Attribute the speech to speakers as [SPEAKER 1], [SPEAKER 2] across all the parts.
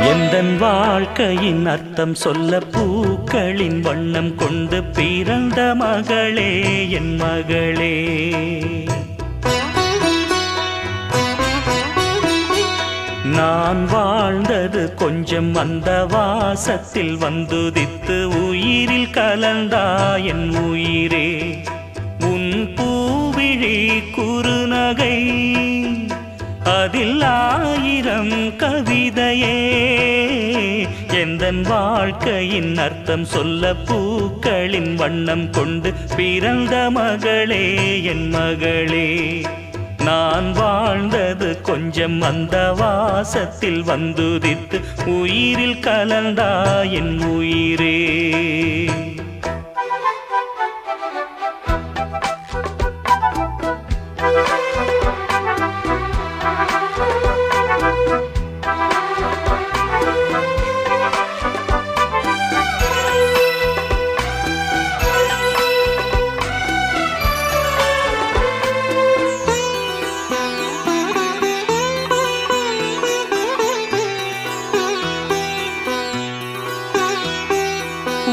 [SPEAKER 1] எந்தன் வாழ்க்கையின் அர்த்தம் சொல்ல பூக்களின் வண்ணம் கொண்டு பிறந்த மகளே என் மகளே. நான் வாழ்ந்தது கொஞ்சம் அந்த வாசத்தில் வந்துதித்து உயிரில் கலந்தா என் உயிரே. உன் பூவிழி குறுநகை அதில் ஆயிரம் கவிதையே. எந்தன் வாழ்க்கையின் அர்த்தம் சொல்ல பூக்களின் வண்ணம் கொண்டு பிறந்த மகளே என் மகளே. நான் வாழ்ந்தது கொஞ்சம் அந்த வாசத்தில் வந்துதித்து உயிரில் கலந்தா என் உயிரே.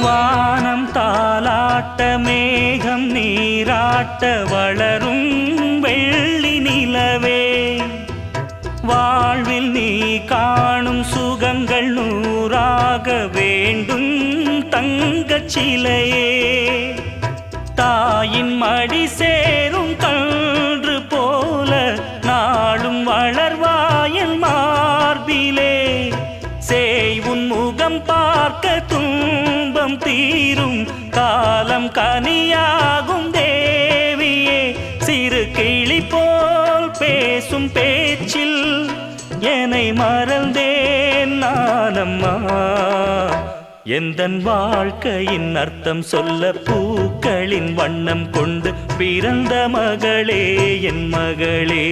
[SPEAKER 1] வானம் தாலாட்ட மேகம் நீராட்ட வளரும் வெள்ளி நிலவே. வாழ்வில் நீ காணும் சுகங்கள் நூறாக வேண்டும் தங்கச் சிலையே. தாயின் மடி சேரும் கன்று போல நாளும் வளர்வாயன் மார்பிலே. சேய்வுன் முகம் பார்க்க துன்பம் தீரும் காலம் கனியாகும் தேவியே. சிறு கிளி போல் பேசும் பேச்சில் என்னை மறந்தேன் நானம்மா. எந்தன் வாழ்க்கையின் அர்த்தம் சொல்ல பூக்களின் வண்ணம் கொண்டு பிறந்த மகளே என் மகளே.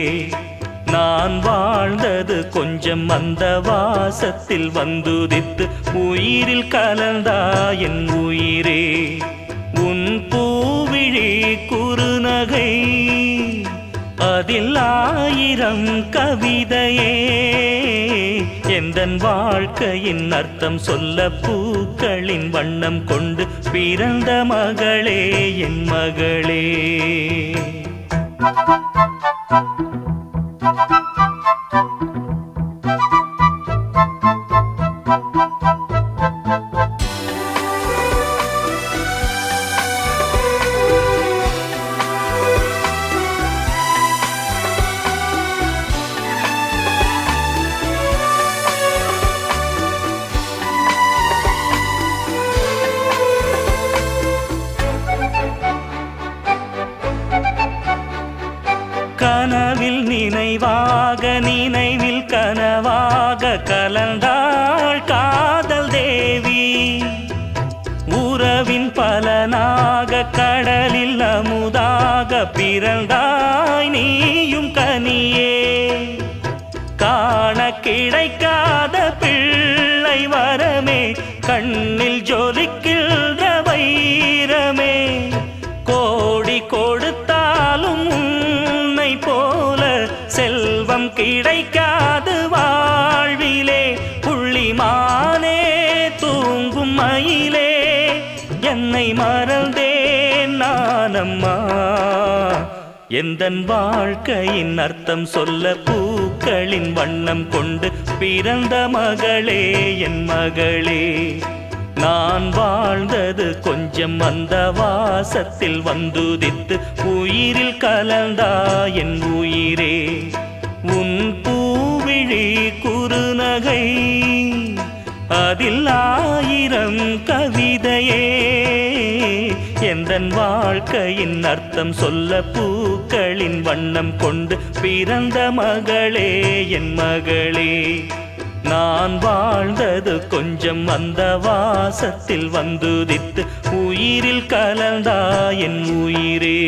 [SPEAKER 1] நான் வாழ்ந்தது கொஞ்சம் அந்த வாசத்தில் வந்துதித்து உயிரில் கலந்தா என் உயிரே. உன் பூவிழி குறுநகை அதில் ஆயிரம் கவிதையே. எந்தன் வாழ்க்கையின் அர்த்தம் சொல்ல பூக்களின் வண்ணம் கொண்டு பிறந்த மகளே என் மகளே. கனவில் நினைவாக நினைவில் கனவாக கலந்தாள் காதல் தேவி. உறவின் பலனாக கடலில் அமுதாக பிறந்தாய் நீயும் கனியே. காண கிடைக்காத பிள்ளை வரமே கண்ணில் ஜொலிக்கின்ற வைரமே. கோடி கொடுத்தாலும் போல செல்வம் கிடைக்காது வாழ்விலே. புள்ளிமானே தூங்கும் மயிலே என்னை மறந்தேன் நானம்மா. எந்தன் வாழ்க்கையின் அர்த்தம் சொல்ல பூக்களின் வண்ணம் கொண்டு பிறந்த மகளே என் மகளே. நான் வாழ்ந்தது கொஞ்சம் அந்த வாசத்தில் வந்துதித்து உயிரில் கலந்தா என் உயிரே. உன் பூவிழி குறுநகை அதில் ஆயிரம் கவிதையே. எந்தன் வாழ்க்கையின் அர்த்தம் சொல்ல பூக்களின் வண்ணம் கொண்டு பிறந்த மகளே என் மகளே. நான் வாழ்ந்தது கொஞ்சம் அந்த வாசத்தில் வந்துதித்து உயிரில் கலந்தா என் உயிரே.